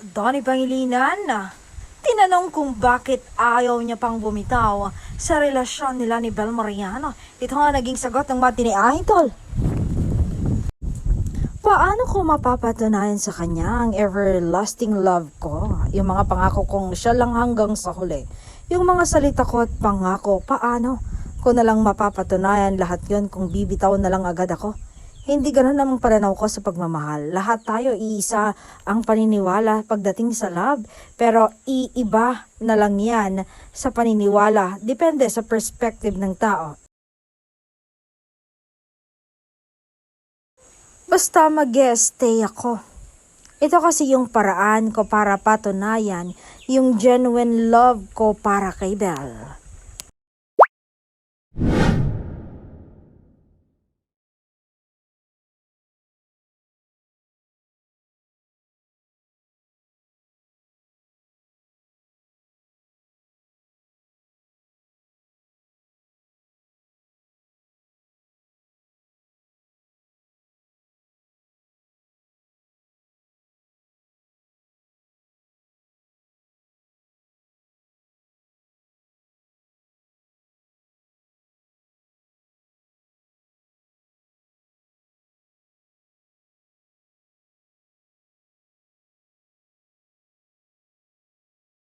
Donnie Pangilinan, tinanong kung bakit ayaw niya pang bumitaw sa relasyon nila ni Bel Mariano. Ito nga naging sagot ng Matini Idol. Paano ko mapapatunayan sa kanya ang everlasting love ko? Yung mga pangako kong siya lang hanggang sa huli. Yung mga salita ko at pangako, paano ko na lang mapapatunayan lahat yon kung bibitaw na lang agad ako? Hindi ganun ang pananaw ko sa pagmamahal. Lahat tayo iisa ang paniniwala pagdating sa love. Pero iiba na lang yan sa paniniwala. Depende sa perspective ng tao. Basta mag-stay ako. Ito kasi yung paraan ko para patunayan yung genuine love ko para kay Bel.